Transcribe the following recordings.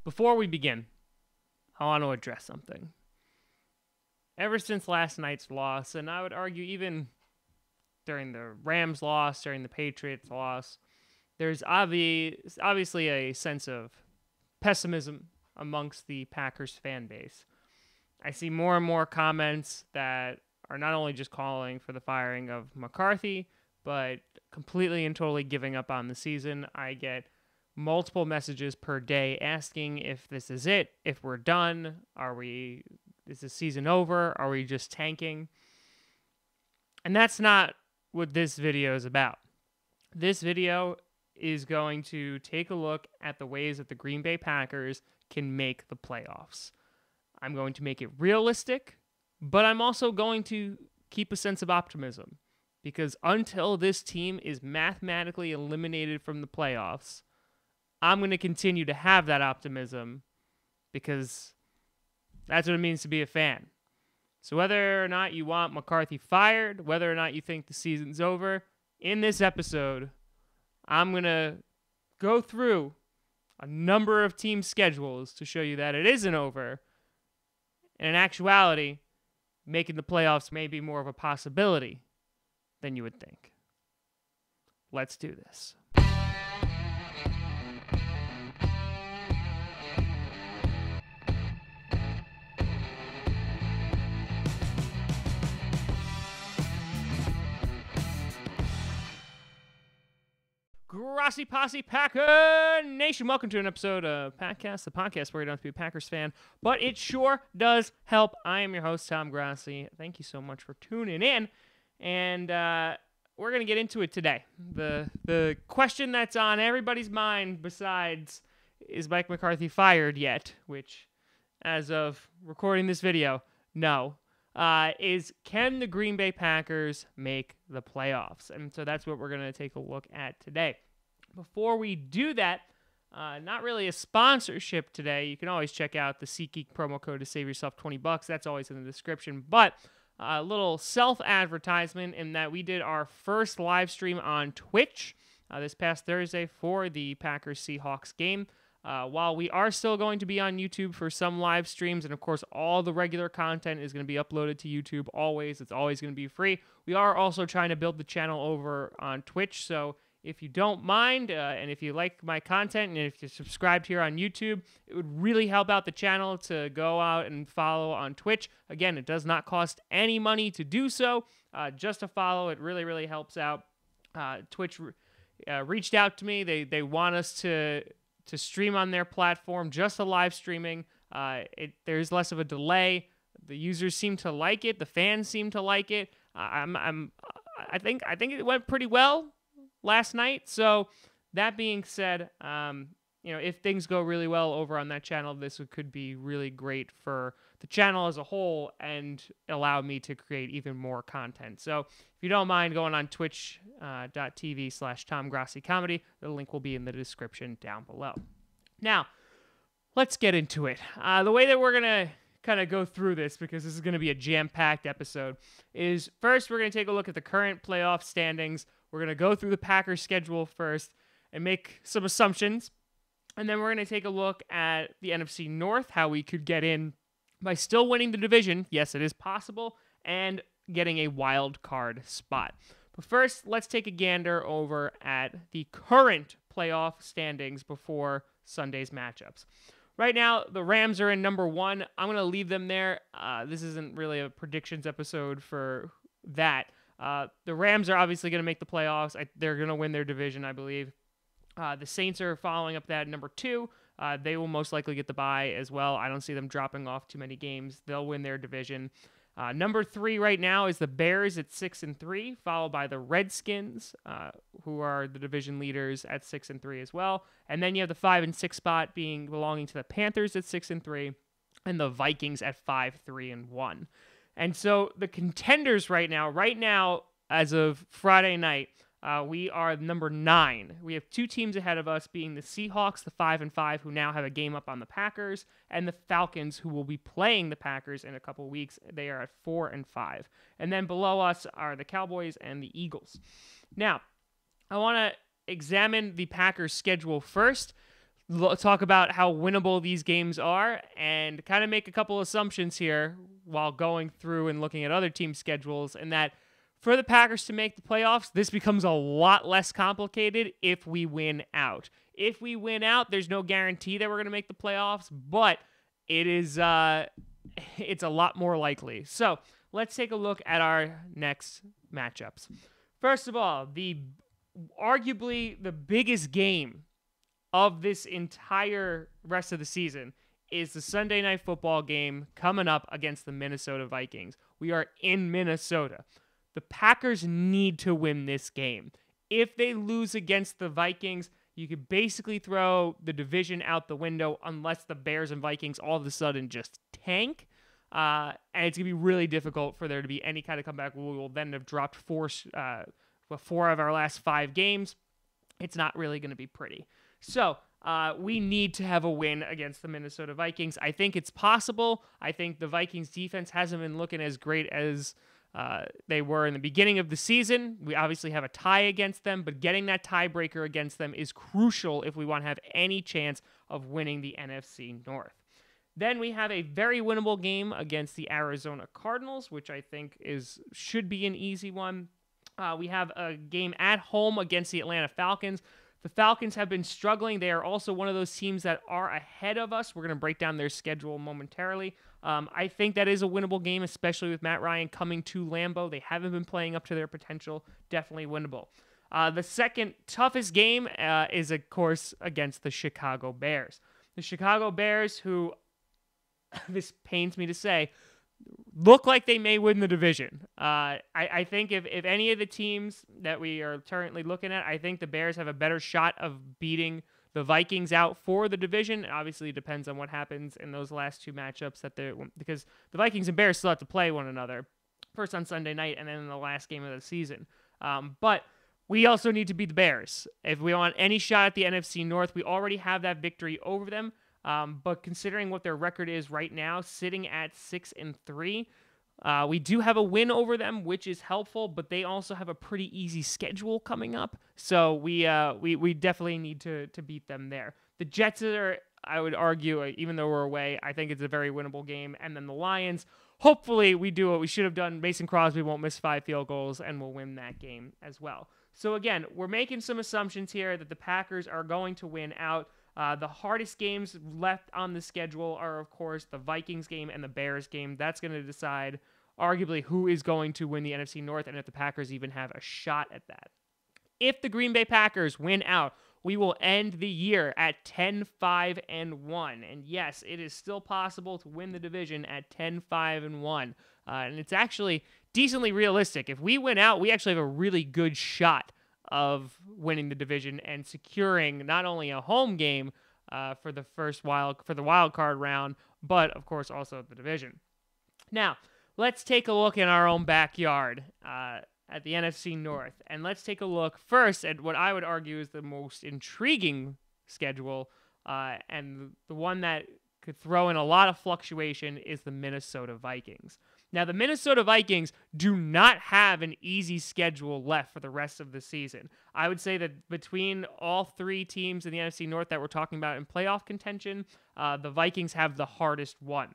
Before we begin, I want to address something. Ever since last night's loss, and I would argue even during the Rams loss, during the Patriots loss, there's obviously a sense of pessimism amongst the Packers fan base. I see more and more comments that are not only just calling for the firing of McCarthy, but completely and totally giving up on the season. I get multiple messages per day asking if this is it, if we're done, is the season over, are we just tanking? And that's not what this video is about. This video is going to take a look at the ways that the Green Bay Packers can make the playoffs. I'm going to make it realistic, but I'm also going to keep a sense of optimism, because until this team is mathematically eliminated from the playoffs, I'm going to continue to have that optimism, because that's what it means to be a fan. So whether or not you want McCarthy fired, whether or not you think the season's over, in this episode, I'm going to go through a number of team schedules to show you that it isn't over. And in actuality, making the playoffs may be more of a possibility than you would think. Let's do this. Grossi Posse Packer Nation, welcome to an episode of Packcast, the podcast where you don't have to be a Packers fan, but it sure does help. I am your host, Tom Grossi. Thank you so much for tuning in, and we're going to get into it today. The question that's on everybody's mind besides, is Mike McCarthy fired yet, which, as of recording this video, no, is can the Green Bay Packers make the playoffs? And so that's what we're going to take a look at today. Before we do that, not really a sponsorship today. You can always check out the SeatGeek promo code to save yourself $20. That's always in the description. But a little self-advertisement in that we did our first live stream on Twitch this past Thursday for the Packers-Seahawks game. While we are still going to be on YouTube for some live streams, and of course all the regular content is going to be uploaded to YouTube always. It's always going to be free. We are also trying to build the channel over on Twitch, so if you don't mind, and if you like my content, and if you're subscribed here on YouTube, it would really help out the channel to go out and follow on Twitch. Again, it does not cost any money to do so. Just to follow, it really, really helps out. Twitch reached out to me. They want us to stream on their platform, just a live streaming. There's less of a delay. The users seem to like it. The fans seem to like it. I think it went pretty well last night. So that being said, if things go really well over on that channel, this could be really great for the channel as a whole and allow me to create even more content. So if you don't mind going on twitch.tv/Tom Grossi Comedy, the link will be in the description down below. Now, let's get into it. The way that we're going to kind of go through this, because this is going to be a jam-packed episode, is first we're going to take a look at the current playoff standings. We're going to go through the Packers schedule first and make some assumptions. And then we're going to take a look at the NFC North, how we could get in by still winning the division. Yes, it is possible. And getting a wild card spot. But first, let's take a gander over at the current playoff standings before Sunday's matchups. Right now, the Rams are in number 1. I'm going to leave them there. This isn't really a predictions episode for that. The Rams are obviously going to make the playoffs. They're going to win their division, I believe. The Saints are following up that number 2. They will most likely get the bye as well. I don't see them dropping off too many games. They'll win their division. Number 3 right now is the Bears at 6-3, followed by the Redskins, who are the division leaders at 6-3 as well. And then you have the 5 and 6 spot belonging to the Panthers at 6-3, and the Vikings at 5-3-1. And so the contenders right now, as of Friday night, we are number 9. We have 2 teams ahead of us, being the Seahawks, the 5-5, who now have a game up on the Packers, and the Falcons, who will be playing the Packers in a couple weeks. They are at 4-5. And then below us are the Cowboys and the Eagles. Now, I want to examine the Packers' schedule first. talk about how winnable these games are and kind of make a couple assumptions here while going through and looking at other team schedules, and that for the Packers to make the playoffs, this becomes a lot less complicated if we win out. If we win out, there's no guarantee that we're going to make the playoffs, but it is it's a lot more likely. So let's take a look at our next matchups. First of all, arguably the biggest game of this entire rest of the season is the Sunday Night Football game coming up against the Minnesota Vikings. We are in Minnesota. The Packers need to win this game. If they lose against the Vikings, you could basically throw the division out the window unless the Bears and Vikings all of a sudden just tank. And it's going to be really difficult for there to be any kind of comeback. We will then have dropped four of our last 5 games. It's not really going to be pretty. So we need to have a win against the Minnesota Vikings. I think it's possible. I think the Vikings defense hasn't been looking as great as they were in the beginning of the season. We obviously have a tie against them, but getting that tiebreaker against them is crucial if we want to have any chance of winning the NFC North. Then we have a very winnable game against the Arizona Cardinals, which I think should be an easy one. We have a game at home against the Atlanta Falcons. The Falcons have been struggling. They are also one of those teams that are ahead of us. We're going to break down their schedule momentarily. I think that is a winnable game, especially with Matt Ryan coming to Lambeau. They haven't been playing up to their potential. Definitely winnable. The second toughest game is, of course, against the Chicago Bears. The Chicago Bears, who, this pains me to say, look like they may win the division. I think if any of the teams that we are currently looking at, I think the Bears have a better shot of beating the Vikings out for the division. Obviously, it depends on what happens in those last 2 matchups because the Vikings and Bears still have to play one another, first on Sunday night and then in the last game of the season. But we also need to beat the Bears. If we want any shot at the NFC North, we already have that victory over them. But considering what their record is right now, sitting at 6-3, we do have a win over them, which is helpful, but they also have a pretty easy schedule coming up. So we definitely need to beat them there. The Jets are, I would argue, even though we're away, I think it's a very winnable game. And then the Lions, hopefully we do what we should have done. Mason Crosby won't miss 5 field goals, and we'll win that game as well. So again, we're making some assumptions here that the Packers are going to win out. The hardest games left on the schedule are, of course, the Vikings game and the Bears game. That's going to decide, arguably, who is going to win the NFC North and if the Packers even have a shot at that. If the Green Bay Packers win out, we will end the year at 10-5-1. And yes, it is still possible to win the division at 10-5-1. And it's actually decently realistic. If we win out, we actually have a really good shot of winning the division and securing not only a home game for the wild card round, but of course also the division. Now, let's take a look in our own backyard at the NFC North, and let's take a look first at what I would argue is the most intriguing schedule, and the one that could throw in a lot of fluctuation is the Minnesota Vikings. Now, the Minnesota Vikings do not have an easy schedule left for the rest of the season. I would say that between all 3 teams in the NFC North that we're talking about in playoff contention, the Vikings have the hardest one.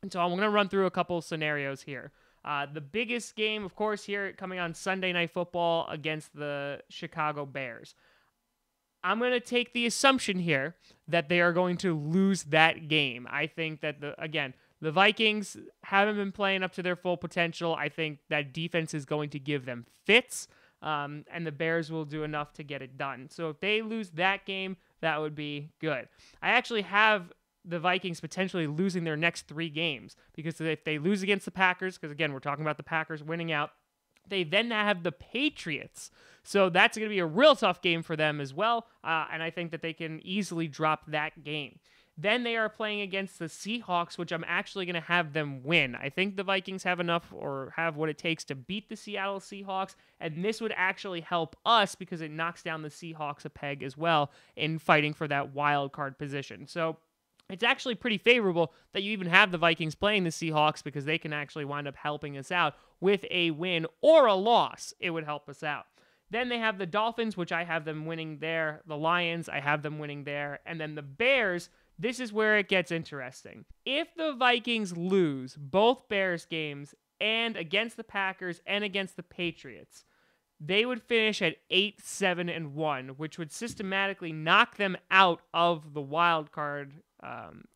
And so I'm going to run through a couple of scenarios here. The biggest game, of course, here coming on Sunday Night Football against the Chicago Bears. I'm going to take the assumption here that they are going to lose that game. I think that, the Vikings haven't been playing up to their full potential. I think that defense is going to give them fits, and the Bears will do enough to get it done. So if they lose that game, that would be good. I actually have the Vikings potentially losing their next 3 games, because if they lose against the Packers, because again, we're talking about the Packers winning out, they then have the Patriots. So that's going to be a real tough game for them as well, and I think that they can easily drop that game. Then they are playing against the Seahawks, which I'm actually going to have them win. I think the Vikings have enough or have what it takes to beat the Seattle Seahawks, and this would actually help us because it knocks down the Seahawks a peg as well in fighting for that wild card position. So it's actually pretty favorable that you even have the Vikings playing the Seahawks because they can actually wind up helping us out with a win or a loss. It would help us out. Then they have the Dolphins, which I have them winning there. The Lions, I have them winning there. And then the Bears, this is where it gets interesting. If the Vikings lose both Bears games and against the Packers and against the Patriots, they would finish at 8-7-1, which would systematically knock them out of the wild card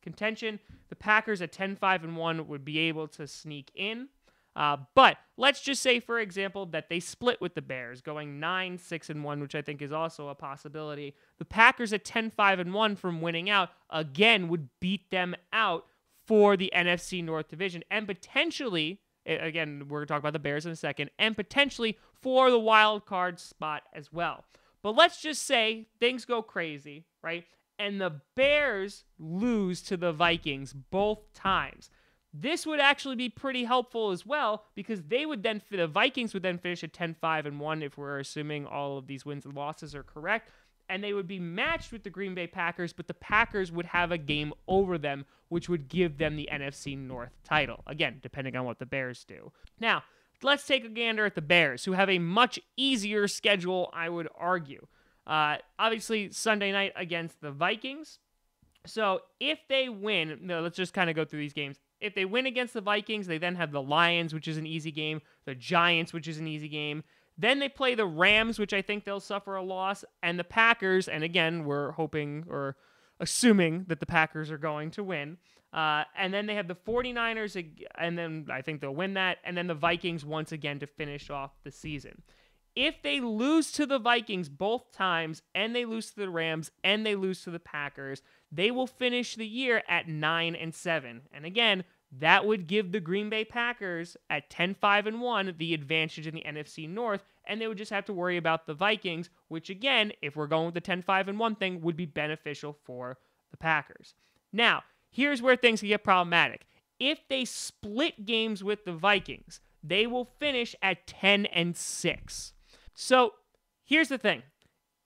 contention. The Packers at 10-5-1 would be able to sneak in. But let's just say, for example, that they split with the Bears, going 9-6-1, which I think is also a possibility. The Packers at 10-5-1 from winning out, again, would beat them out for the NFC North Division, and potentially, again, we're going to talk about the Bears in a second, and potentially for the wild card spot as well. But let's just say things go crazy, right? And the Bears lose to the Vikings both times. This would actually be pretty helpful as well, because the Vikings would then finish at 10-5-1 if we're assuming all of these wins and losses are correct, and they would be matched with the Green Bay Packers, but the Packers would have a game over them, which would give them the NFC North title. Again, depending on what the Bears do. Now, let's take a gander at the Bears, who have a much easier schedule, I would argue. Obviously, Sunday night against the Vikings. So if they win, let's just kind of go through these games. If they win against the Vikings, they then have the Lions, which is an easy game, the Giants, which is an easy game. Then they play the Rams, which I think they'll suffer a loss, and the Packers, and again, we're hoping or assuming that the Packers are going to win. And then they have the 49ers, and then I think they'll win that, and then the Vikings once again to finish off the season. If they lose to the Vikings both times, and they lose to the Rams, and they lose to the Packers, they will finish the year at 9-7. And again, that would give the Green Bay Packers at 10-5-1 the advantage in the NFC North, and they would just have to worry about the Vikings, which again, if we're going with the 10-5-1 thing, would be beneficial for the Packers. Now, here's where things can get problematic. If they split games with the Vikings, they will finish at 10-6. So, here's the thing.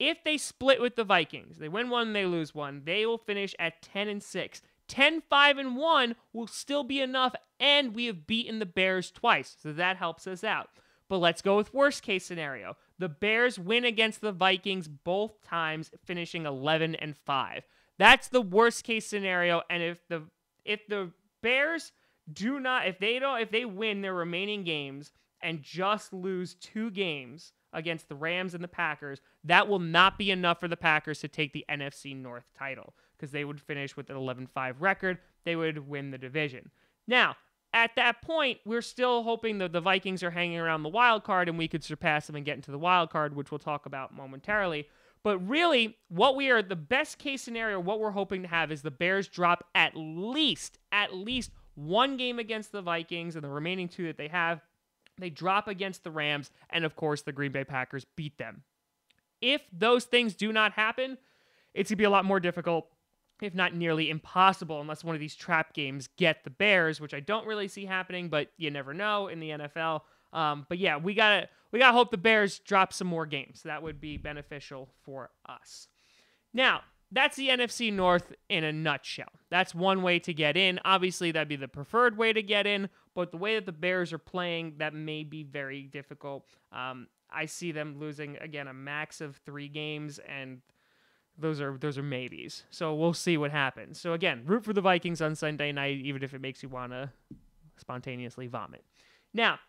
If they split with the Vikings, they win one, they lose one, they will finish at 10-6. 10-5-1 will still be enough, and we have beaten the Bears twice, so that helps us out. But let's go with worst case scenario. The Bears win against the Vikings both times, finishing 11-5. That's the worst case scenario, and if the Bears if they win their remaining games and just lose 2 games against the Rams and the Packers, that will not be enough for the Packers to take the NFC North title, because they would finish with an 11-5 record. They would win the division. Now, at that point, we're still hoping that the Vikings are hanging around the wild card and we could surpass them and get into the wild card, which we'll talk about momentarily. But really, the best case scenario, what we're hoping to have is the Bears drop at least one game against the Vikings, and the remaining 2 that they have, they drop against the Rams, and of course the Green Bay Packers beat them. If those things do not happen, it's going to be a lot more difficult, if not nearly impossible, unless one of these trap games get the Bears, which I don't really see happening, but you never know in the NFL. But yeah, we gotta hope the Bears drop some more games. That would be beneficial for us. Now, that's the NFC North in a nutshell. That's one way to get in. Obviously, that'd be the preferred way to get in, but the way that the Bears are playing, that may be very difficult. I see them losing, again, a max of 3 games, and those are maybes. So we'll see what happens. So again, root for the Vikings on Sunday night, even if it makes you want to spontaneously vomit. Now,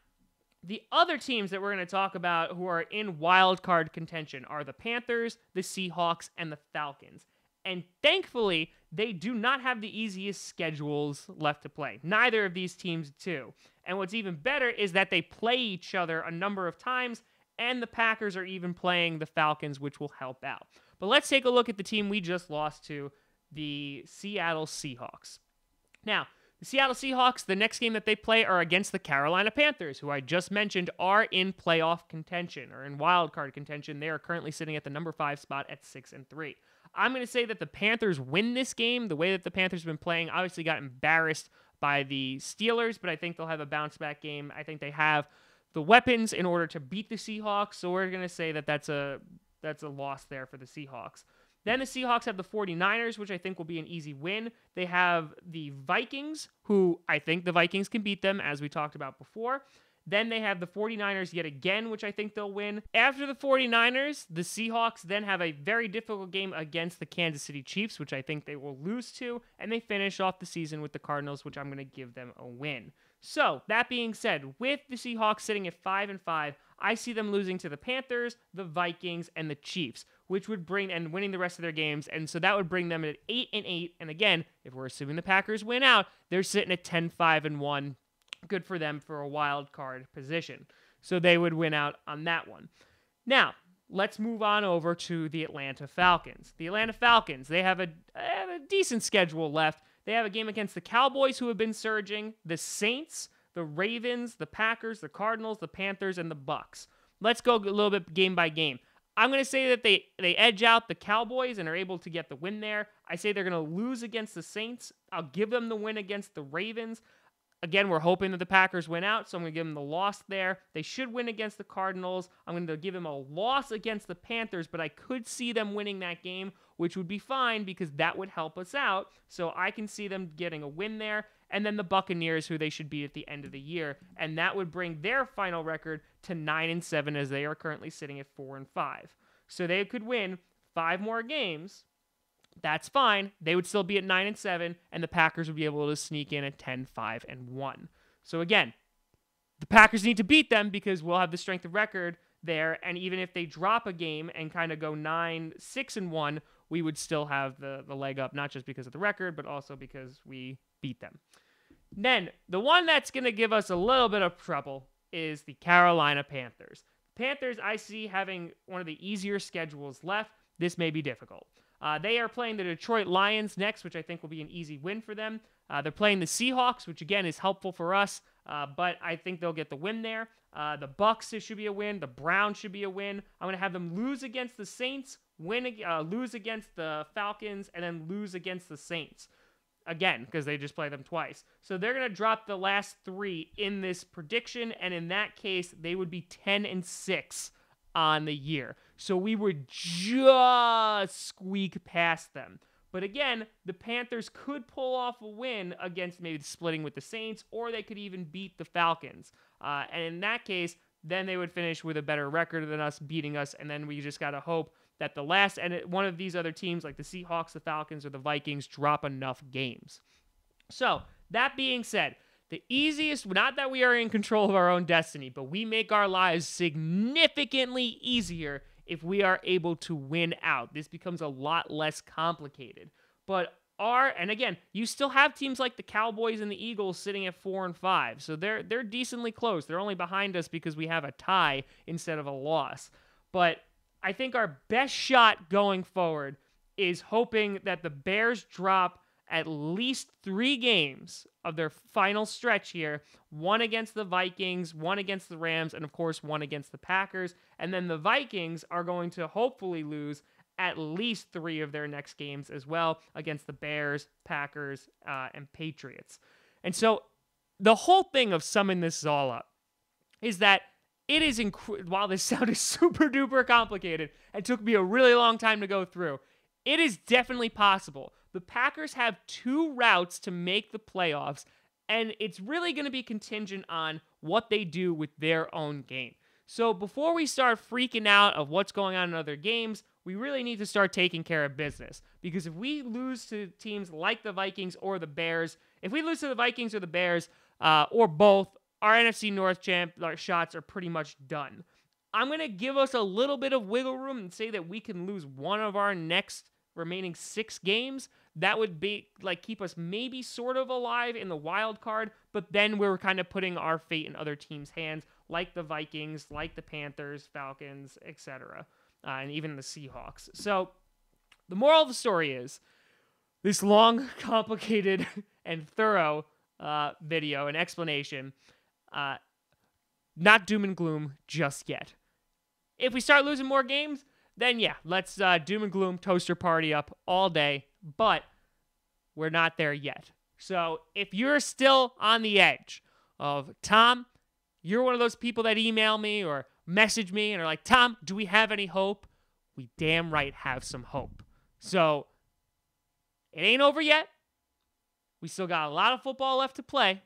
the other teams that we're going to talk about who are in wild card contention are the Panthers, the Seahawks, and the Falcons. And thankfully, they do not have the easiest schedules left to play. Neither of these teams do. And what's even better is that they play each other a number of times, and the Packers are even playing the Falcons, which will help out. But let's take a look at the team we just lost to, the Seattle Seahawks. Now, the Seattle Seahawks, the next game that they play are against the Carolina Panthers, who I just mentioned are in playoff contention, or in wild card contention. They are currently sitting at the number 5 spot at 6-3. I'm going to say that the Panthers win this game. The way that the Panthers have been playing obviously got embarrassed by the Steelers, but I think they'll have a bounce-back game. I think they have the weapons in order to beat the Seahawks, so we're going to say that that's a loss there for the Seahawks. Then the Seahawks have the 49ers, which I think will be an easy win. They have the Vikings, who I think the Vikings can beat them, as we talked about before. Then they have the 49ers yet again, which I think they'll win. After the 49ers, the Seahawks then have a very difficult game against the Kansas City Chiefs, which I think they will lose to. And they finish off the season with the Cardinals, which I'm going to give them a win. So, that being said, with the Seahawks sitting at 5-5, I see them losing to the Panthers, the Vikings, and the Chiefs, which would bring, and winning the rest of their games, and so that would bring them at 8-8, and again, if we're assuming the Packers win out, they're sitting at 10-5-1, good for them for a wild card position, so they would win out on that one. Now, let's move on over to the Atlanta Falcons. The Atlanta Falcons, they have a decent schedule left. They have a game against the Cowboys, who have been surging, the Saints, the Ravens, the Packers, the Cardinals, the Panthers, and the Bucks. Let's go a little bit game by game. I'm going to say that they edge out the Cowboys and are able to get the win there. I say they're going to lose against the Saints. I'll give them the win against the Ravens. Again, we're hoping that the Packers win out, so I'm going to give them the loss there. They should win against the Cardinals. I'm going to give them a loss against the Panthers, but I could see them winning that game, which would be fine because that would help us out. So I can see them getting a win there. And then the Buccaneers, who they should beat at the end of the year. And that would bring their final record to 9-7, as they are currently sitting at 4-5. So they could win 5 more games. That's fine. They would still be at 9-7, and the Packers would be able to sneak in at 10-5-1. So again, the Packers need to beat them because we'll have the strength of record there. And even if they drop a game and kind of go 9-6-1, we would still have the leg up, not just because of the record, but also because we beat them. Then, the one that's going to give us a little bit of trouble is the Carolina Panthers. Panthers, I see having one of the easier schedules left. This may be difficult. They are playing the Detroit Lions next, which I think will be an easy win for them. They're playing the Seahawks, which again is helpful for us, but I think they'll get the win there. The Bucks, it should be a win. The Browns should be a win. I'm going to have them lose against the Saints, lose against the Falcons, and then lose against the Saints. Again, because they just play them twice. So they're going to drop the last 3 in this prediction, and in that case, they would be 10-6 on the year. So we would just squeak past them. But again, the Panthers could pull off a win against maybe splitting with the Saints, or they could even beat the Falcons. And in that case, then they would finish with a better record than us, beating us, and then we just got to hope that the last, and one of these other teams like the Seahawks, the Falcons, or the Vikings drop enough games. So, that being said, the easiest, not that we are in control of our own destiny, but we make our lives significantly easier if we are able to win out. This becomes a lot less complicated. But and again, you still have teams like the Cowboys and the Eagles sitting at 4-5, so they're decently close. They're only behind us because we have a tie instead of a loss. But I think our best shot going forward is hoping that the Bears drop at least 3 games of their final stretch here. 1 against the Vikings, 1 against the Rams, and of course 1 against the Packers. And then the Vikings are going to hopefully lose at least 3 of their next games as well against the Bears, Packers, and Patriots. And so the whole thing of summing this all up is that it is, while this sounded super duper complicated and took me a really long time to go through, it is definitely possible. The Packers have 2 routes to make the playoffs, and it's really going to be contingent on what they do with their own game. So before we start freaking out of what's going on in other games, we really need to start taking care of business. Because if we lose to teams like the Vikings or the Bears, if we lose to the Vikings or the Bears, or both, our NFC North shots are pretty much done. I'm going to give us a little bit of wiggle room and say that we can lose one of our next remaining 6 games. That would be keep us maybe sort of alive in the wild card, but then we're kind of putting our fate in other teams' hands, like the Vikings, like the Panthers, Falcons, etc., and even the Seahawks. So the moral of the story is this long, complicated, and thorough video and explanation, not doom and gloom just yet. If we start losing more games, then yeah, let's doom and gloom, toaster party up all day, but we're not there yet. So if you're still on the edge of, Tom, you're one of those people that email me or message me and are like, Tom, do we have any hope? We damn right have some hope. So it ain't over yet. We still got a lot of football left to play.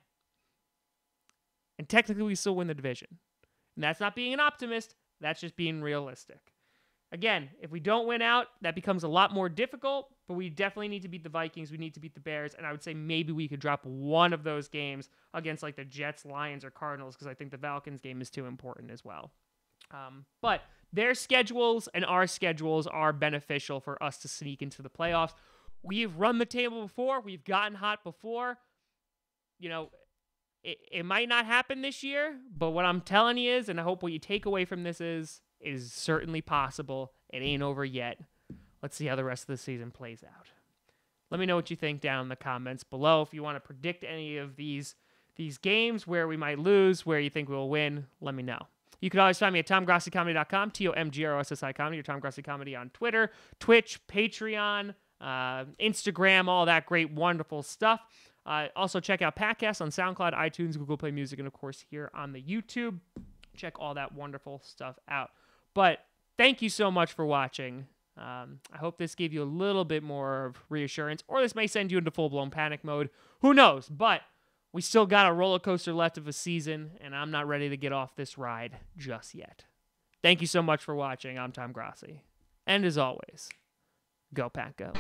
And technically, we still win the division. And that's not being an optimist. That's just being realistic. Again, if we don't win out, that becomes a lot more difficult, but we definitely need to beat the Vikings. We need to beat the Bears. And I would say maybe we could drop one of those games against like the Jets, Lions, or Cardinals, because I think the Falcons game is too important as well. But their schedules and our schedules are beneficial for us to sneak into the playoffs. We've run the table before. We've gotten hot before. You know, it might not happen this year, but what I'm telling you is, and I hope what you take away from this is certainly possible. It ain't over yet. Let's see how the rest of the season plays out. Let me know what you think down in the comments below. If you want to predict any of these games, where we might lose, where you think we'll win, let me know. You can always find me at TomGrossiComedy.com, TomGrossI Comedy, or Tom Grossi Comedy on Twitter, Twitch, Patreon, Instagram, all that great, wonderful stuff. Also, check out podcasts on SoundCloud, iTunes, Google Play Music, and, of course, here on the YouTube. Check all that wonderful stuff out. But thank you so much for watching. I hope this gave you a little bit more of reassurance, or this may send you into full-blown panic mode. Who knows? But we still got a roller coaster left of a season, and I'm not ready to get off this ride just yet. Thank you so much for watching. I'm Tom Grossi. And as always, go Pack Go.